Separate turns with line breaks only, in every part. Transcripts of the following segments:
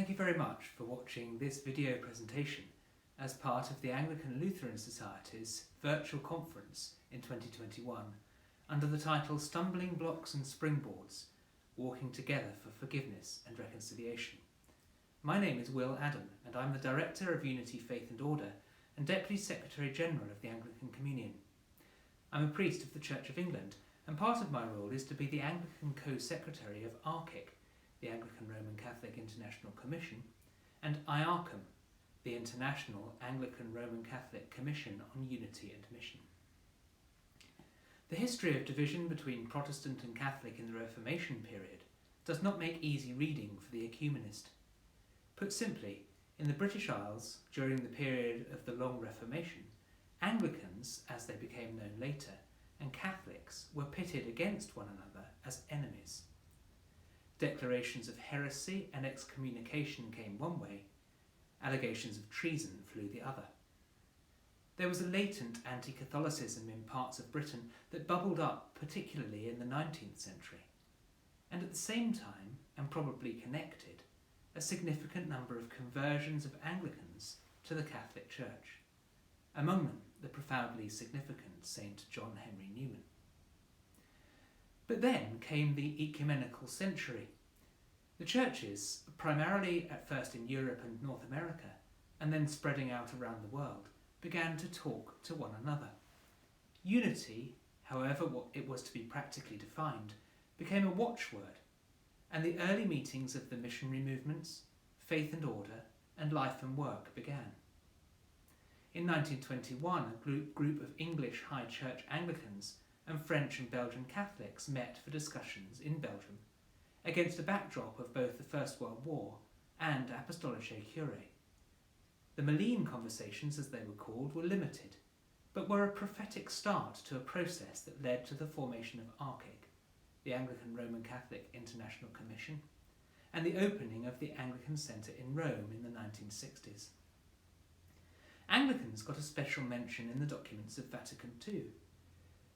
Thank you very much for watching this video presentation as part of the Anglican-Lutheran Society's virtual conference in 2021 under the title Stumbling Blocks and Springboards, Walking Together for Forgiveness and Reconciliation. My name is Will Adam and I'm the Director of Unity, Faith and Order and Deputy Secretary General of the Anglican Communion. I'm a priest of the Church of England and part of my role is to be the Anglican Co-Secretary of ARCIC, the Anglican Roman Catholic International Commission, and IARCM, the International Anglican Roman Catholic Commission on Unity and Mission. The history of division between Protestant and Catholic in the Reformation period does not make easy reading for the ecumenist. Put simply, in the British Isles, during the period of the Long Reformation, Anglicans, as they became known later, and Catholics were pitted against one another as enemies. Declarations of heresy and excommunication came one way, allegations of treason flew the other. There was a latent anti-Catholicism in parts of Britain that bubbled up particularly in the 19th century, and at the same time, and probably connected, a significant number of conversions of Anglicans to the Catholic Church, among them the profoundly significant St. John Henry Newman. But then came the ecumenical century. The churches, primarily at first in Europe and North America, and then spreading out around the world, began to talk to one another. Unity, however what it was to be practically defined, became a watchword, and the early meetings of the missionary movements, Faith and Order, and Life and Work began. In 1921, a group of English High Church Anglicans and French and Belgian Catholics met for discussions in Belgium, against a backdrop of both the First World War and Apostolice Curae. The Malines conversations, as they were called, were limited, but were a prophetic start to a process that led to the formation of ARCIC, the Anglican Roman Catholic International Commission, and the opening of the Anglican Centre in Rome in the 1960s. Anglicans got a special mention in the documents of Vatican II,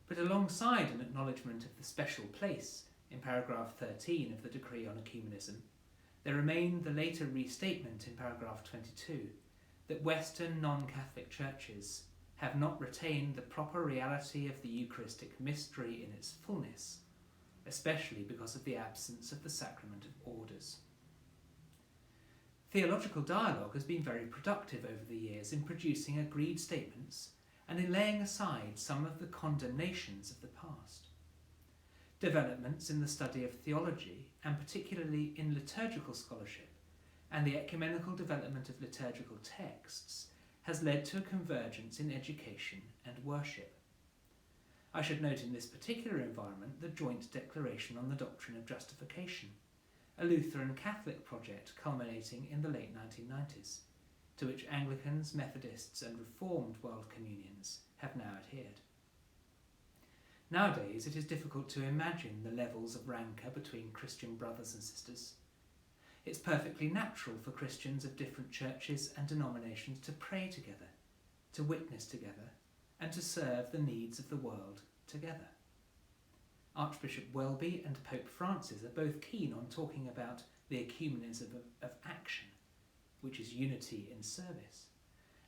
but alongside an acknowledgement of the special place in paragraph 13 of the Decree on Ecumenism, there remained the later restatement in paragraph 22 that Western non-Catholic churches have not retained the proper reality of the Eucharistic mystery in its fullness, especially because of the absence of the sacrament of orders. Theological dialogue has been very productive over the years in producing agreed statements and in laying aside some of the condemnations of the past. Developments in the study of theology, and particularly in liturgical scholarship, and the ecumenical development of liturgical texts has led to a convergence in education and worship. I should note in this particular environment the joint declaration on the doctrine of justification, a Lutheran Catholic project culminating in the late 1990s, to which Anglicans, Methodists and Reformed World Communions have now adhered. Nowadays it is difficult to imagine the levels of rancour between Christian brothers and sisters. It's perfectly natural for Christians of different churches and denominations to pray together, to witness together, and to serve the needs of the world together. Archbishop Welby and Pope Francis are both keen on talking about the ecumenism of action, which is unity in service,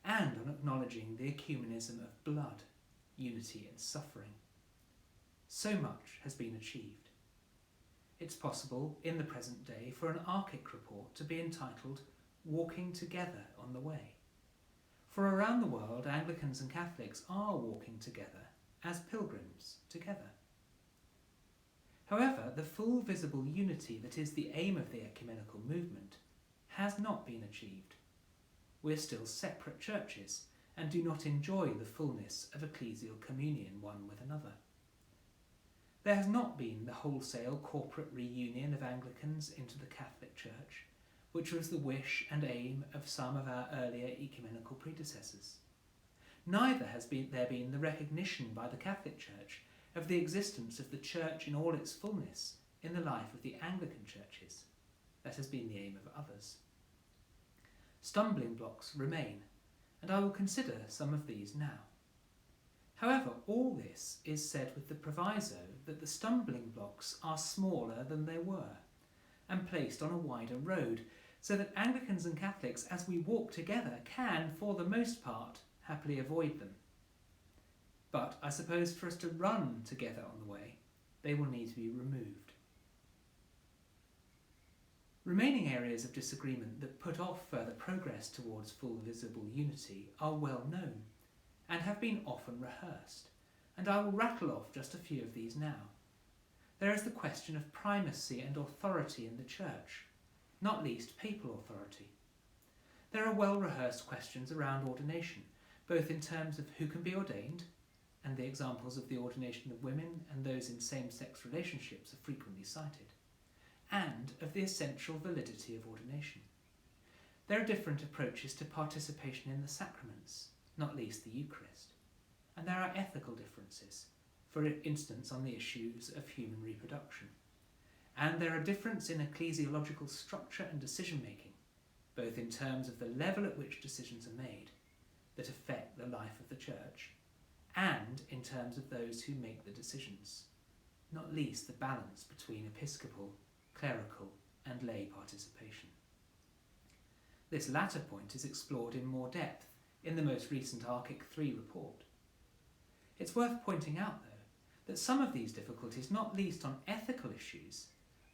and on acknowledging the ecumenism of blood, unity in suffering. So much has been achieved. It's possible in the present day for an ARCIC report to be entitled Walking Together on the Way. For around the world, Anglicans and Catholics are walking together as pilgrims together. However, the full visible unity that is the aim of the ecumenical movement has not been achieved. We're still separate churches and do not enjoy the fullness of ecclesial communion one with another. There has not been the wholesale corporate reunion of Anglicans into the Catholic Church, which was the wish and aim of some of our earlier ecumenical predecessors. Neither has there been the recognition by the Catholic Church of the existence of the Church in all its fullness in the life of the Anglican churches. That has been the aim of others. Stumbling blocks remain, and I will consider some of these now. However, all this is said with the proviso that the stumbling blocks are smaller than they were, and placed on a wider road, so that Anglicans and Catholics, as we walk together, can, for the most part, happily avoid them. But I suppose for us to run together on the way, they will need to be removed. Remaining areas of disagreement that put off further progress towards full visible unity are well known and have been often rehearsed, and I will rattle off just a few of these now. There is the question of primacy and authority in the Church, not least papal authority. There are well-rehearsed questions around ordination, both in terms of who can be ordained, and the examples of the ordination of women and those in same-sex relationships are frequently cited, and of the essential validity of ordination. There are different approaches to participation in the sacraments, not least the Eucharist, and there are ethical differences, for instance on the issues of human reproduction. And there are differences in ecclesiological structure and decision-making, both in terms of the level at which decisions are made that affect the life of the Church, and in terms of those who make the decisions, not least the balance between episcopal, clerical and lay participation. This latter point is explored in more depth in the most recent Archic 3 report. It's worth pointing out, though, that some of these difficulties, not least on ethical issues,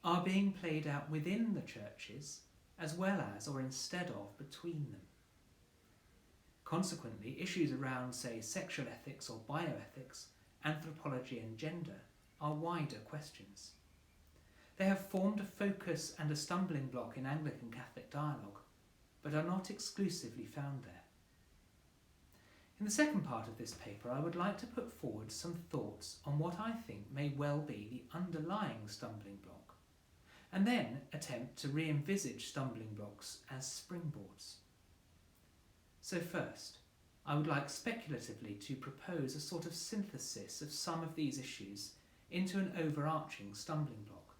are being played out within the churches as well as or instead of between them. Consequently, issues around, say, sexual ethics or bioethics, anthropology and gender are wider questions. They have formed a focus and a stumbling block in Anglican Catholic dialogue, but are not exclusively found there. In the second part of this paper, I would like to put forward some thoughts on what I think may well be the underlying stumbling block, and then attempt to re-envisage stumbling blocks as springboards. So first, I would like speculatively to propose a sort of synthesis of some of these issues into an overarching stumbling block,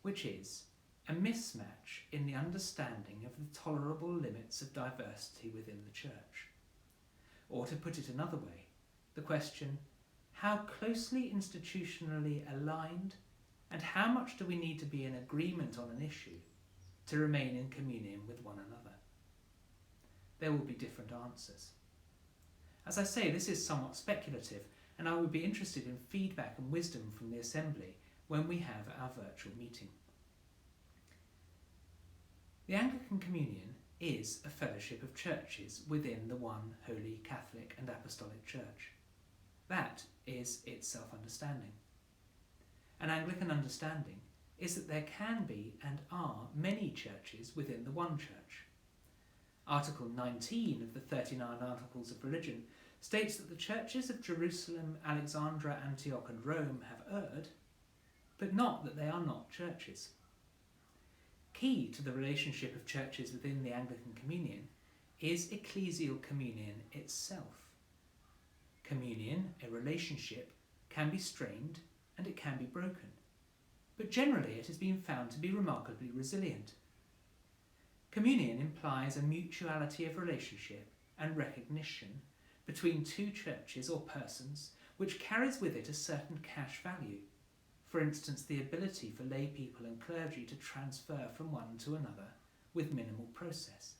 which is a mismatch in the understanding of the tolerable limits of diversity within the Church. Or to put it another way, the question, how closely institutionally aligned and how much do we need to be in agreement on an issue to remain in communion with one another? There will be different answers. As I say, this is somewhat speculative, and I would be interested in feedback and wisdom from the Assembly when we have our virtual meeting. The Anglican Communion is a fellowship of churches within the one Holy Catholic and Apostolic Church. That is its self-understanding. An Anglican understanding is that there can be and are many churches within the one Church. Article 19 of the 39 Articles of Religion states that the churches of Jerusalem, Alexandria, Antioch and Rome have erred, but not that they are not churches. Key to the relationship of churches within the Anglican Communion is Ecclesial Communion itself. Communion, a relationship, can be strained and it can be broken, but generally it has been found to be remarkably resilient. Communion implies a mutuality of relationship and recognition between two churches or persons which carries with it a certain cash value. For instance, the ability for lay people and clergy to transfer from one to another with minimal process,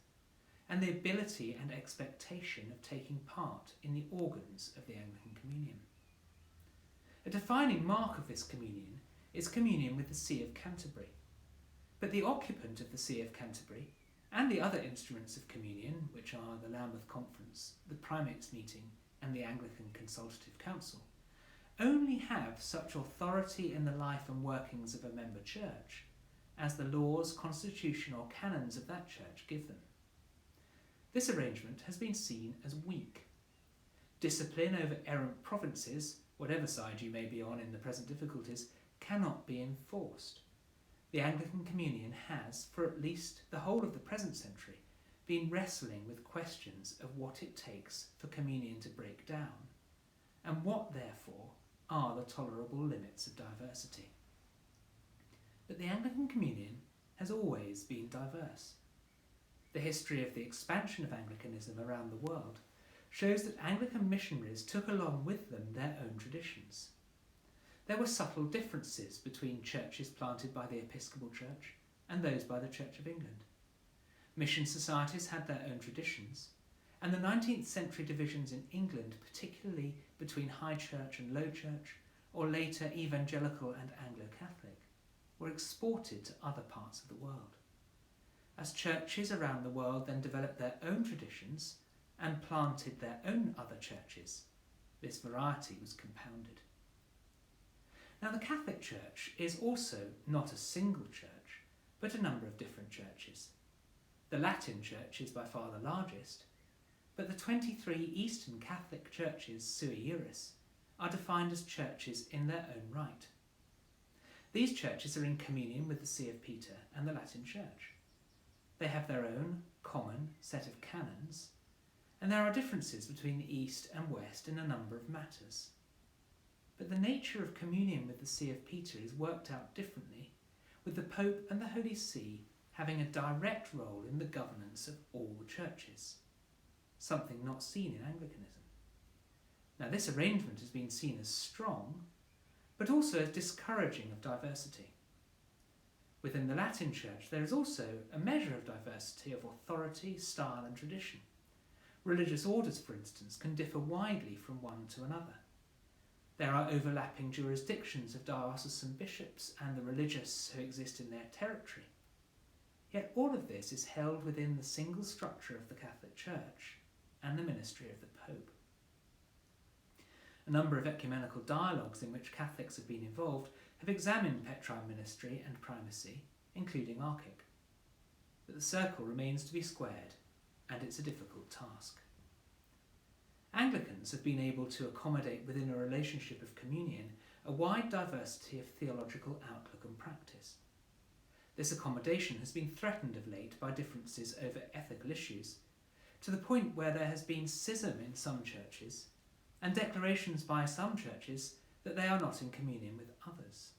and the ability and expectation of taking part in the organs of the Anglican Communion. A defining mark of this communion is communion with the See of Canterbury, but the occupant of the See of Canterbury and the other instruments of communion, which are the Lambeth Conference, the Primates Meeting and the Anglican Consultative Council, only have such authority in the life and workings of a member church as the laws, constitution or canons of that church give them. This arrangement has been seen as weak. Discipline over errant provinces, whatever side you may be on in the present difficulties, cannot be enforced. The Anglican Communion has, for at least the whole of the present century, been wrestling with questions of what it takes for communion to break down, and what, therefore, are the tolerable limits of diversity. But the Anglican Communion has always been diverse. The history of the expansion of Anglicanism around the world shows that Anglican missionaries took along with them their own traditions. There were subtle differences between churches planted by the Episcopal Church and those by the Church of England. Mission societies had their own traditions, and the 19th century divisions in England, particularly between High Church and Low Church, or later Evangelical and Anglo-Catholic, were exported to other parts of the world. As churches around the world then developed their own traditions and planted their own other churches, this variety was compounded. Now, the Catholic Church is also not a single church, but a number of different churches. The Latin Church is by far the largest, but the 23 Eastern Catholic churches sui juris are defined as churches in their own right. These churches are in communion with the See of Peter and the Latin Church. They have their own common set of canons, and there are differences between the East and West in a number of matters. But the nature of communion with the See of Peter is worked out differently, with the Pope and the Holy See having a direct role in the governance of all the churches, something not seen in Anglicanism. Now, this arrangement has been seen as strong, but also as discouraging of diversity. Within the Latin Church, there is also a measure of diversity of authority, style and tradition. Religious orders, for instance, can differ widely from one to another. There are overlapping jurisdictions of diocesan bishops and the religious who exist in their territory. Yet all of this is held within the single structure of the Catholic Church and the ministry of the Pope. A number of ecumenical dialogues in which Catholics have been involved have examined Petrine ministry and primacy, including Archic. But the circle remains to be squared, and it's a difficult task. Anglicans have been able to accommodate within a relationship of communion a wide diversity of theological outlook and practice. This accommodation has been threatened of late by differences over ethical issues, to the point where there has been schism in some churches, and declarations by some churches that they are not in communion with others.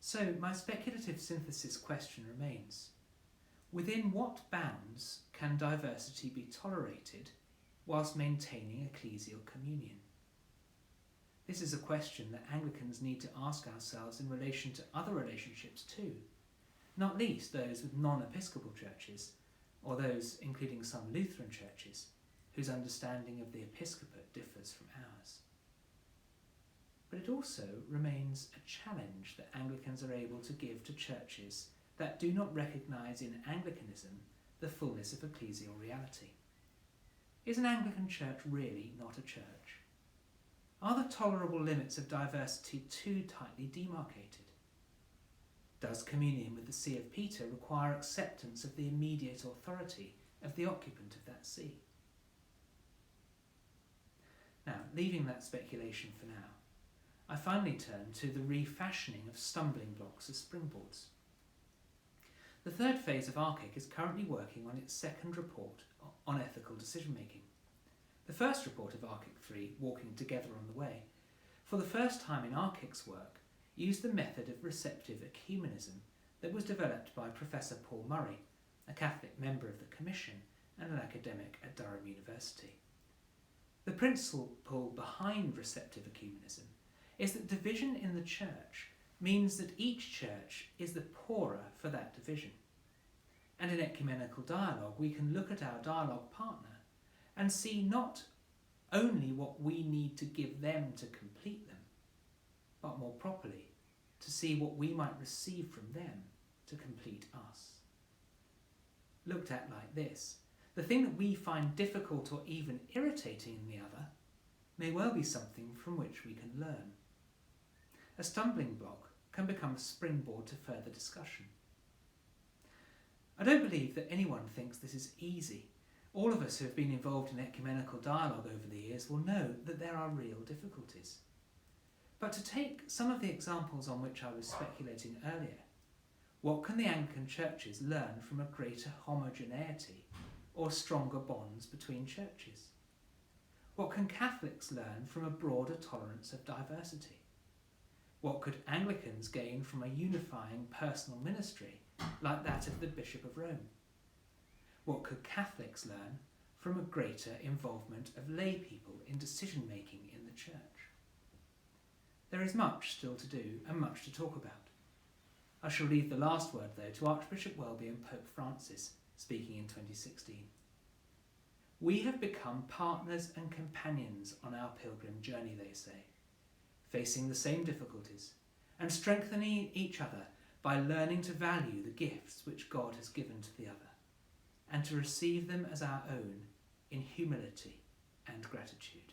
So my speculative synthesis question remains: within what bounds can diversity be tolerated whilst maintaining ecclesial communion? This is a question that Anglicans need to ask ourselves in relation to other relationships too, not least those with non-episcopal churches, or those including some Lutheran churches, whose understanding of the episcopate differs from ours. But it also remains a challenge that Anglicans are able to give to churches that do not recognise in Anglicanism the fullness of ecclesial reality. Is an Anglican church really not a church? Are the tolerable limits of diversity too tightly demarcated? Does communion with the See of Peter require acceptance of the immediate authority of the occupant of that see? Now, leaving that speculation for now, I finally turn to the refashioning of stumbling blocks as springboards. The third phase of Archic is currently working on its second report on ethical decision-making. The first report of Archic 3, Walking Together on the Way, for the first time in Archic's work, used the method of receptive ecumenism that was developed by Professor Paul Murray, a Catholic member of the Commission and an academic at Durham University. The principle behind receptive ecumenism is that division in the church means that each church is the poorer for that division. And in ecumenical dialogue, we can look at our dialogue partner and see not only what we need to give them to complete them, but more properly, to see what we might receive from them to complete us. Looked at like this, the thing that we find difficult or even irritating in the other may well be something from which we can learn. A stumbling block can become a springboard to further discussion. I don't believe that anyone thinks this is easy. All of us who have been involved in ecumenical dialogue over the years will know that there are real difficulties. But to take some of the examples on which I was speculating earlier, what can the Anglican churches learn from a greater homogeneity or stronger bonds between churches? What can Catholics learn from a broader tolerance of diversity? What could Anglicans gain from a unifying personal ministry like that of the Bishop of Rome? What could Catholics learn from a greater involvement of lay people in decision-making in the church? There is much still to do and much to talk about. I shall leave the last word, though, to Archbishop Welby and Pope Francis, speaking in 2016. We have become partners and companions on our pilgrim journey, they say, facing the same difficulties and strengthening each other by learning to value the gifts which God has given to the other, and to receive them as our own in humility and gratitude.